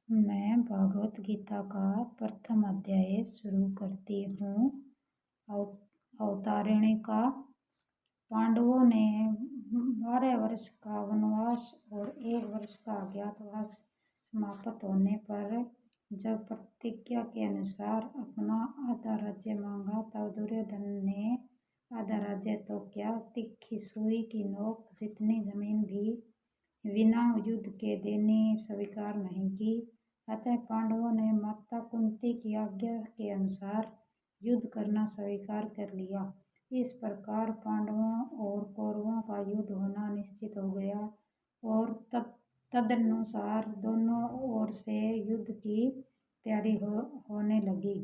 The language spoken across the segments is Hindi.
मैं भागवत गीता का प्रथम अध्याय शुरू करती हूँ। अवतारिणी का पांडवों ने 12 वर्ष का वनवास और 1 वर्ष का अज्ञातवास समाप्त होने पर जब प्रतिज्ञा के अनुसार अपना आधा राज्य मांगा, तब दुर्योधन ने आधा राज्य तो क्या, तीखी सुई की नोक जितनी जमीन भी बिना युद्ध के देने स्वीकार नहीं की। अतः पांडवों ने माता कुंती की आज्ञा के अनुसार युद्ध करना स्वीकार कर लिया। इस प्रकार पांडवों और कौरवों का युद्ध होना निश्चित हो गया और तदनुसार दोनों ओर से युद्ध की तैयारी होने लगी।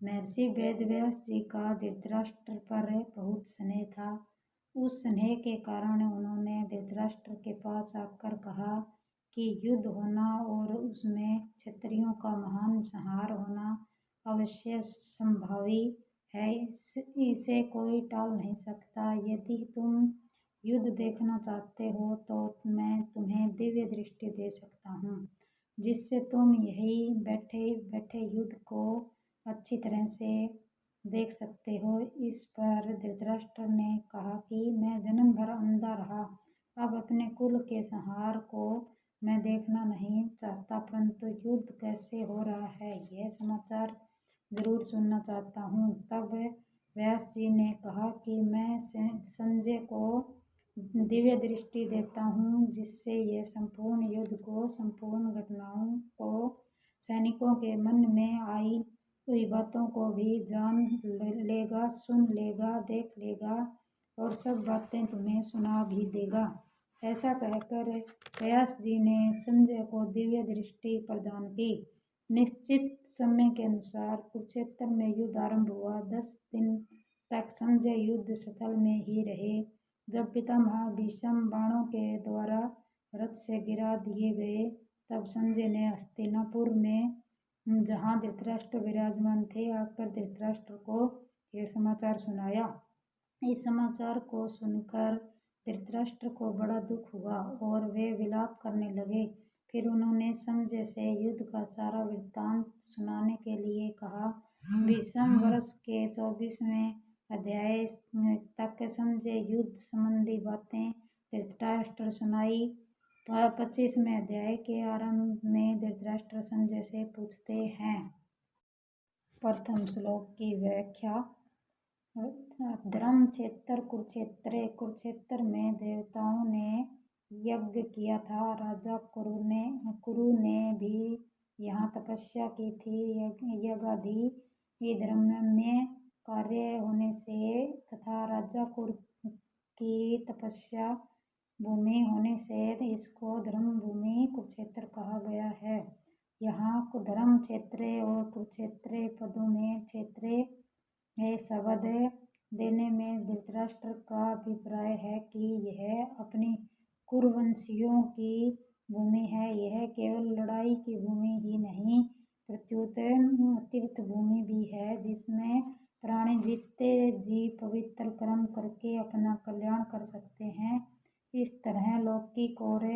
महर्षि वेदव्यास जी का धृतराष्ट्र पर बहुत स्नेह था। उस स्नेह के कारण उन्होंने धृतराष्ट्र के पास आकर कहा कि युद्ध होना और उसमें क्षत्रियों का महान संहार होना अवश्य संभावी है। इसे कोई टाल नहीं सकता। यदि तुम युद्ध देखना चाहते हो तो मैं तुम्हें दिव्य दृष्टि दे सकता हूँ, जिससे तुम यही बैठे बैठे युद्ध को अच्छी तरह से देख सकते हो। इस पर धृतराष्ट्र ने कहा कि मैं जन्म भर अंधा रहा, अब अपने कुल के संहार को मैं देखना नहीं चाहता, परंतु युद्ध कैसे हो रहा है यह समाचार जरूर सुनना चाहता हूँ। तब व्यास जी ने कहा कि मैं संजय को दिव्य दृष्टि देता हूँ, जिससे यह संपूर्ण युद्ध को, संपूर्ण घटनाओं को, सैनिकों के मन में आई हुई बातों को भी जान लेगा, सुन लेगा, देख लेगा और सब बातें तुम्हें सुना भी देगा। ऐसा कहकर व्यास जी ने संजय को दिव्य दृष्टि प्रदान की। निश्चित समय के अनुसार कुरुक्षेत्र में युद्ध आरंभ हुआ। 10 दिन तक संजय युद्ध स्थल में ही रहे। जब पितामह भीष्म बाणों के द्वारा रथ से गिरा दिए गए, तब संजय ने हस्तिनापुर में, जहाँ धृतराष्ट्र विराजमान थे, आकर धृतराष्ट्र को यह समाचार सुनाया। इस समाचार को सुनकर धृतराष्ट्र को बड़ा दुख हुआ और वे विलाप करने लगे। फिर उन्होंने संजय से युद्ध का सारा वृत्तांत सुनाने के लिए कहा। भीष्म वर्ष के 24वें अध्याय तक संजय युद्ध संबंधी बातें धृतराष्ट्र सुनाई। 25वें अध्याय के आरंभ में धृतराष्ट्र संजय से पूछते हैं। प्रथम श्लोक की व्याख्या। धर्म क्षेत्र कुरुक्षेत्र में देवताओं ने यज्ञ किया था। राजा कुरु ने भी यहाँ तपस्या की थी। यज्ञादि धर्ममय कार्य होने से तथा राजा कुरु की तपस्या भूमि होने से इसको धर्म भूमि कुरुक्षेत्र कहा गया है। यहाँ धर्म क्षेत्र और कुरुक्षेत्र पदों में क्षेत्र शब्द देने में धृतराष्ट्र का अभिप्राय है कि यह अपनी कुरुवंशियों की भूमि है। यह केवल लड़ाई की भूमि ही नहीं, प्रत्युत तीर्थ भूमि भी है, जिसमें प्राणी जीते जी पवित्र कर्म करके अपना कल्याण कर सकते हैं। इस तरह लौकिक और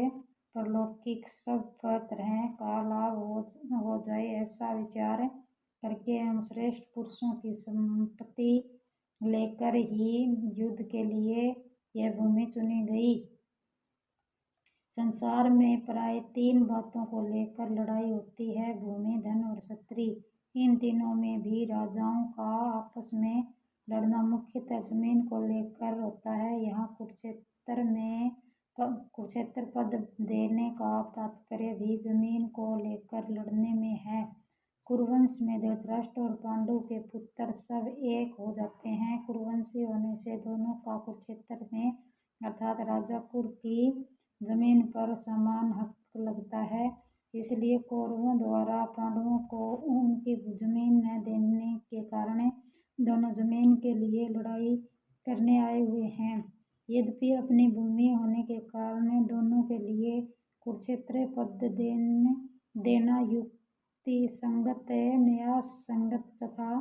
परलौकिक सब तरह का लाभ हो जाए, ऐसा विचार करके हम श्रेष्ठ पुरुषों की संपत्ति लेकर ही युद्ध के लिए यह भूमि चुनी गई। संसार में प्राय 3 बातों को लेकर लड़ाई होती है, भूमि, धन और क्षत्रिय। इन तीनों में भी राजाओं का आपस में लड़ना मुख्यतः जमीन को लेकर होता है। यहाँ कुरुक्षेत्र पद देने का तात्पर्य भी जमीन को लेकर लड़ने में है। कुरुवंश में धृतराष्ट्र और पांडु के पुत्र सब एक हो जाते हैं। कुरुवंशी होने से दोनों का कुरुक्षेत्र में अर्थात राजा कुरु की जमीन पर समान हक लगता है। इसलिए कौरवों द्वारा पांडवों को उनकी जमीन न देने के कारण दोनों जमीन के लिए लड़ाई करने आए हुए हैं। यद्यपि अपनी भूमि होने के कारण दोनों के लिए कुरुक्षेत्र पद देना युक्ति संगत, न्यास संगत तथा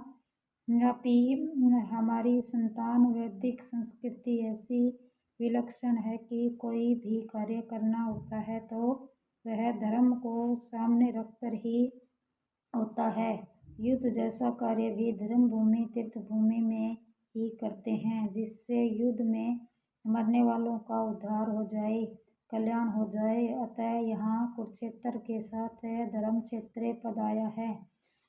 हमारी संतान वैदिक संस्कृति ऐसी विलक्षण है कि कोई भी कार्य करना होता है तो वह धर्म को सामने रखकर ही होता है। युद्ध जैसा कार्य भी धर्म भूमि तीर्थ भूमि में ही करते हैं, जिससे युद्ध में मरने वालों का उद्धार हो जाए, कल्याण हो जाए। अतः यहाँ कुरुक्षेत्र के साथ धर्म क्षेत्र पद आया है।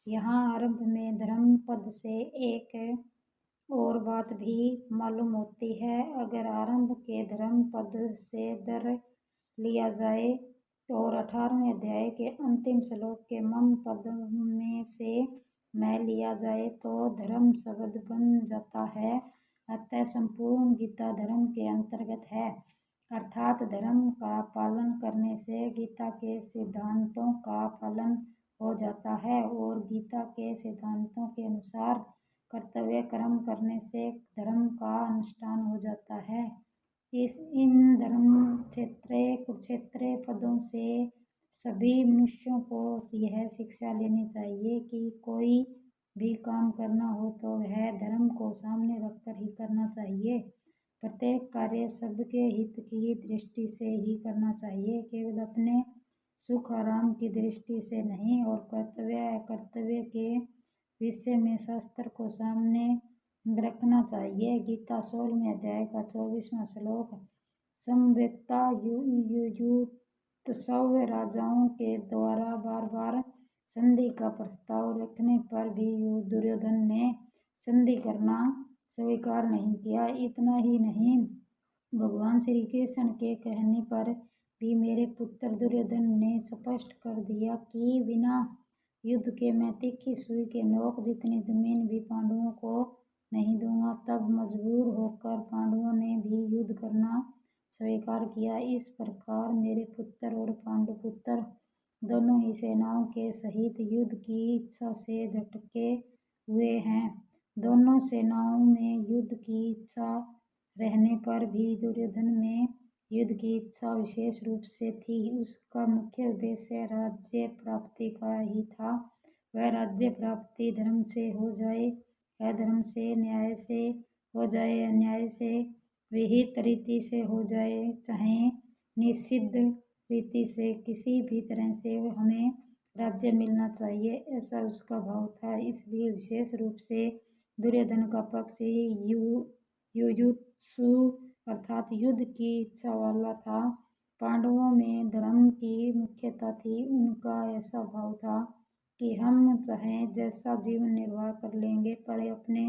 यहाँ आरंभ में धर्म पद से एक और बात भी मालूम होती है। अगर आरंभ के धर्म पद से दर लिया जाए और 18वें अध्याय के अंतिम श्लोक के मम पद में से मैं लिया जाए तो धर्म शब्द बन जाता है। अतः संपूर्ण गीता धर्म के अंतर्गत है, अर्थात धर्म का पालन करने से गीता के सिद्धांतों का पालन हो जाता है और गीता के सिद्धांतों के अनुसार कर्तव्य कर्म करने से धर्म का अनुष्ठान हो जाता है। इन धर्म क्षेत्र कुरुक्षेत्र पदों से सभी मनुष्यों को यह शिक्षा लेनी चाहिए कि कोई भी काम करना हो तो वह धर्म को सामने रखकर ही करना चाहिए। प्रत्येक कार्य सबके हित की दृष्टि से ही करना चाहिए, केवल अपने सुख आराम की दृष्टि से नहीं। और कर्तव्य अकर्तव्य के विषय में शास्त्र को सामने रखना चाहिए। गीता 16वें अध्याय का 24वां श्लोक। समवेता युयुत्सव राजाओं के द्वारा बार बार संधि का प्रस्ताव रखने पर भी दुर्योधन ने संधि करना स्वीकार नहीं किया। इतना ही नहीं, भगवान श्री कृष्ण के कहने पर भी मेरे पुत्र दुर्योधन ने स्पष्ट कर दिया कि बिना युद्ध के मैं तीखी सुई के नोक जितनी जमीन भी पांडवों को नहीं दूंगा। तब मजबूर होकर पांडवों ने भी युद्ध करना स्वीकार किया। इस प्रकार मेरे पुत्र और पांडुपुत्र दोनों ही सेनाओं के सहित युद्ध की इच्छा से झटके हुए हैं। दोनों सेनाओं में युद्ध की इच्छा रहने पर भी दुर्योधन में युद्ध की इच्छा विशेष रूप से थी। उसका मुख्य उद्देश्य राज्य प्राप्ति का ही था। वह राज्य प्राप्ति धर्म से हो जाए, अधर्म से, न्याय से हो जाए, अन्याय से, विहित रीति से हो जाए, चाहे निषिद्ध रीति से, किसी भी तरह से हमें राज्य मिलना चाहिए, ऐसा उसका भाव था। इसलिए विशेष रूप से दुर्योधन का पक्ष युयुत्सु अर्थात युद्ध की इच्छा वाला था। पांडवों में धर्म की मुख्यता थी। उनका ऐसा भाव था कि हम चाहे जैसा जीवन निर्वाह कर लेंगे पर अपने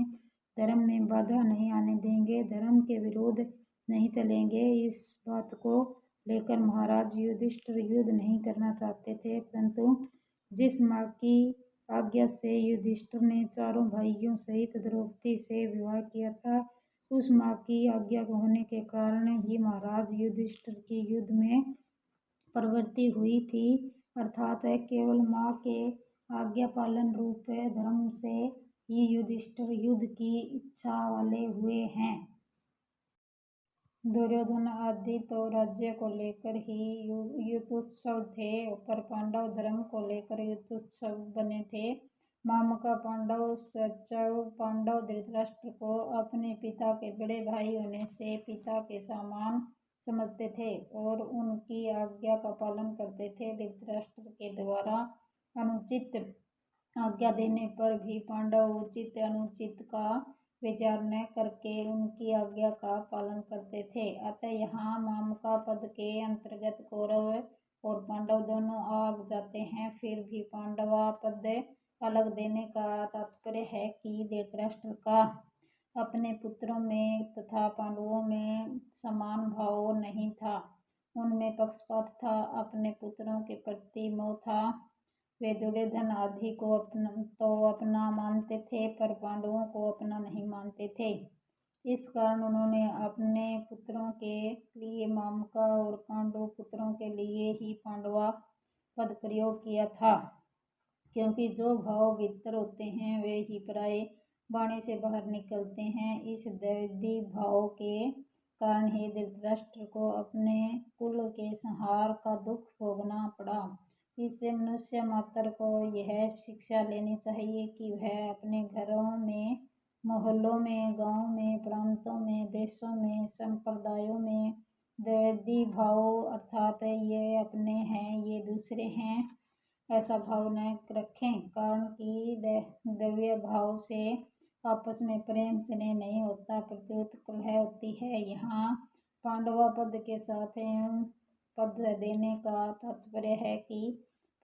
धर्म में बाधा नहीं आने देंगे, धर्म के विरोध नहीं चलेंगे। इस बात को लेकर महाराज युधिष्ठिर युद्ध नहीं करना चाहते थे, परंतु जिस माँ की आज्ञा से युधिष्ठिर ने चारों भाइयों सहित द्रौपदी से विवाह किया था, उस माँ की आज्ञा होने के कारण ही महाराज युधिष्ठिर की युद्ध में प्रवृत्ति हुई थी। अर्थात केवल माँ के आज्ञा पालन रूप धर्म से ही युधिष्ठिर युद्ध की इच्छा वाले हुए हैं। दुर्योधन आदि तो राज्य को लेकर ही युद्धोत्सव थे, पर पांडव धर्म को लेकर युद्धोत्सव बने थे। मामका पांडव सचव पांडव धृतराष्ट्र को अपने पिता के बड़े भाई होने से पिता के समान समझते थे और उनकी आज्ञा का पालन करते थे। धृतराष्ट्र के द्वारा अनुचित आज्ञा देने पर भी पांडव उचित अनुचित का विचार न करके उनकी आज्ञा का पालन करते थे। अतः यहाँ मामका पद के अंतर्गत कौरव और पांडव दोनों आ जाते हैं। फिर भी पांडवा पद अलग देने का तात्पर्य है कि धृतराष्ट्र का अपने पुत्रों में तथा पांडवों में समान भाव नहीं था, उनमें पक्षपात था, अपने पुत्रों के प्रति मोह था। वे दुर्योधन आदि को अपना मानते थे, पर पांडवों को अपना नहीं मानते थे। इस कारण उन्होंने अपने पुत्रों के लिए मामका और पांडव पुत्रों के लिए ही पांडवा पद प्रयोग किया था, क्योंकि जो भाव भीतर होते हैं वे ही पराये वाणी से बाहर निकलते हैं। इस दैवी भाव के कारण ही धृतराष्ट्र को अपने कुल के संहार का दुख भोगना पड़ा। इससे मनुष्य मात्र को यह शिक्षा लेनी चाहिए कि वह अपने घरों में, मोहल्लों में, गांवों में, प्रांतों में, देशों में, संप्रदायों में द्वैधी भाव अर्थात ये अपने हैं ये दूसरे हैं ऐसा भाव न रखें। कारण कि द्वैय भाव से आपस में प्रेम स्नेह नहीं होता, प्रत्युत कलह होती है। यहाँ पांडवा पद के साथ एवं पद देने का तात्पर्य है कि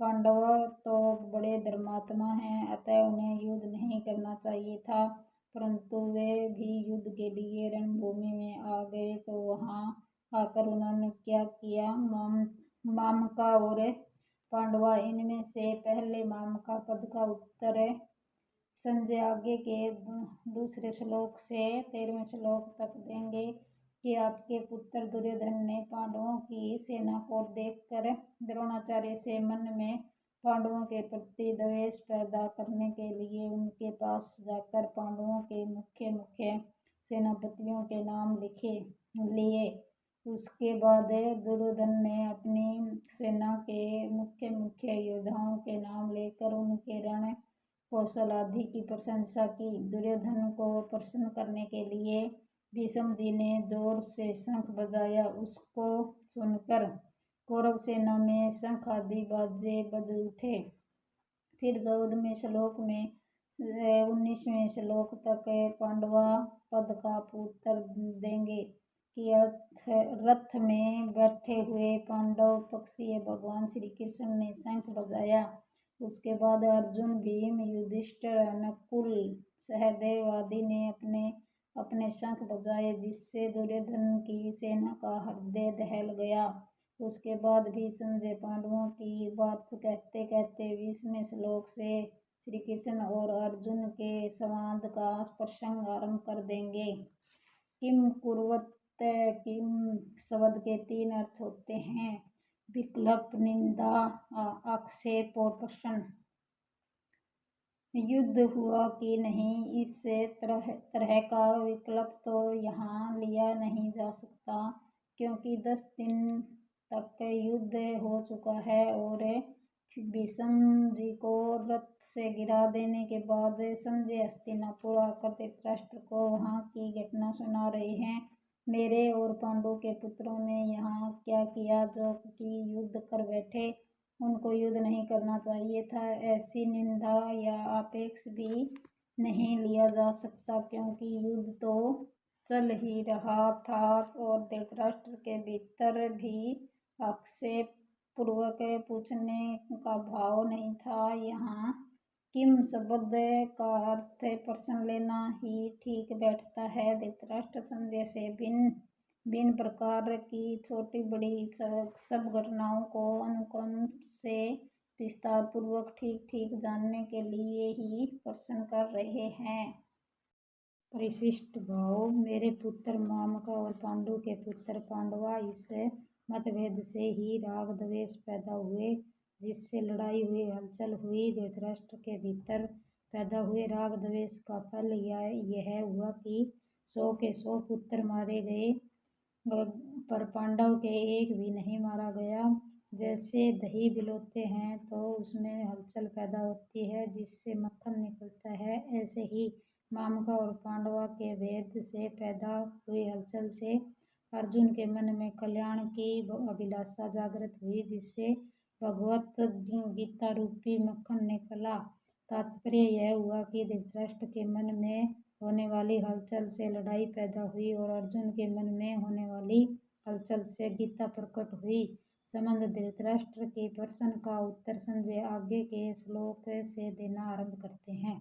पांडव तो बड़े धर्मात्मा हैं, अतः उन्हें युद्ध नहीं करना चाहिए था, परंतु वे भी युद्ध के लिए रणभूमि में आ गए तो वहां आकर उन्होंने क्या किया। मामका और पांडवा, इनमें से पहले मामका पद का उत्तर संजय आगे के दूसरे श्लोक से 13वें श्लोक तक देंगे कि आपके पुत्र दुर्योधन ने पांडवों की सेना को देखकर द्रोणाचार्य से मन में पांडवों के प्रति द्वेष पैदा करने के लिए उनके पास जाकर पांडवों के मुख्य मुख्य सेनापतियों के नाम लिए। उसके बाद दुर्योधन ने अपनी सेना के मुख्य मुख्य योद्धाओं के नाम लेकर उनके रण कौशल आदि की प्रशंसा की। दुर्योधन को प्रसन्न करने के लिए भीष्म जी ने जोर से शंख बजाया। उसको सुनकर कौरव सेना में शंख आदि बाजे बज उठे। फिर 14वें श्लोक में 19वें श्लोक तक पांडवा पद का उत्तर देंगे कि रथ में बैठे हुए पांडव पक्षीय भगवान श्री कृष्ण ने शंख बजाया। उसके बाद अर्जुन, भीम, युधिष्ठिर, नकुल, सहदेव आदि ने अपने अपने शंख बजाए, जिससे दुर्योधन की सेना का हृदय दहल गया। उसके बाद भी संजय पांडवों की बात कहते कहते 20वें श्लोक से श्री कृष्ण और अर्जुन के संवाद का प्रसंग आरंभ कर देंगे। किम कुर्वत किम शब्द के 3 अर्थ होते हैं: विकल्प, निंदा, आक्षेप और प्रश्न। युद्ध हुआ कि नहीं, इस तरह का विकल्प तो यहाँ लिया नहीं जा सकता, क्योंकि 10 दिन तक युद्ध हो चुका है और भीष्म जी को रथ से गिरा देने के बाद संजय हस्तिनापुर आकर धृतराष्ट्र को वहाँ की घटना सुना रहे हैं। मेरे और पांडु के पुत्रों ने यहाँ क्या किया जो कि युद्ध कर बैठे, उनको युद्ध नहीं करना चाहिए था। ऐसी निंदा या आक्षेप भी नहीं लिया जा सकता, क्योंकि युद्ध तो चल ही रहा था और धृतराष्ट्र के भीतर भी आक्षेप पूर्वक पूछने का भाव नहीं था। यहाँ किम शब्द का अर्थ प्रश्न लेना ही ठीक बैठता है। धृतराष्ट्र संजय से भिन्न प्रकार की छोटी बड़ी सब घटनाओं को अनुक्रम से विस्तार पूर्वक ठीक ठीक जानने के लिए ही प्रश्न कर रहे हैं। परिशिष्ट भाव: मेरे पुत्र मामका और पांडु के पुत्र पांडवा, इस मतभेद से ही राग द्वेष पैदा हुए, जिससे लड़ाई हुई, हलचल हुई। धृतराष्ट्र के भीतर पैदा हुए राग द्वेष का फल यह हुआ कि 100 के 100 पुत्र मारे गए, पर पांडव के एक भी नहीं मारा गया। जैसे दही बिलोते हैं तो उसमें हलचल पैदा होती है, जिससे मक्खन निकलता है, ऐसे ही मामका और पांडवा के भेद से पैदा हुई हलचल से अर्जुन के मन में कल्याण की अभिलाषा जागृत हुई, जिससे भगवत गीता रूपी मक्खन निकला। तात्पर्य यह हुआ कि धृतराष्ट्र के मन में होने वाली हलचल से लड़ाई पैदा हुई और अर्जुन के मन में होने वाली हलचल से गीता प्रकट हुई। संबंध: धृतराष्ट्र के प्रश्न का उत्तर संजय आगे के श्लोक से देना आरंभ करते हैं।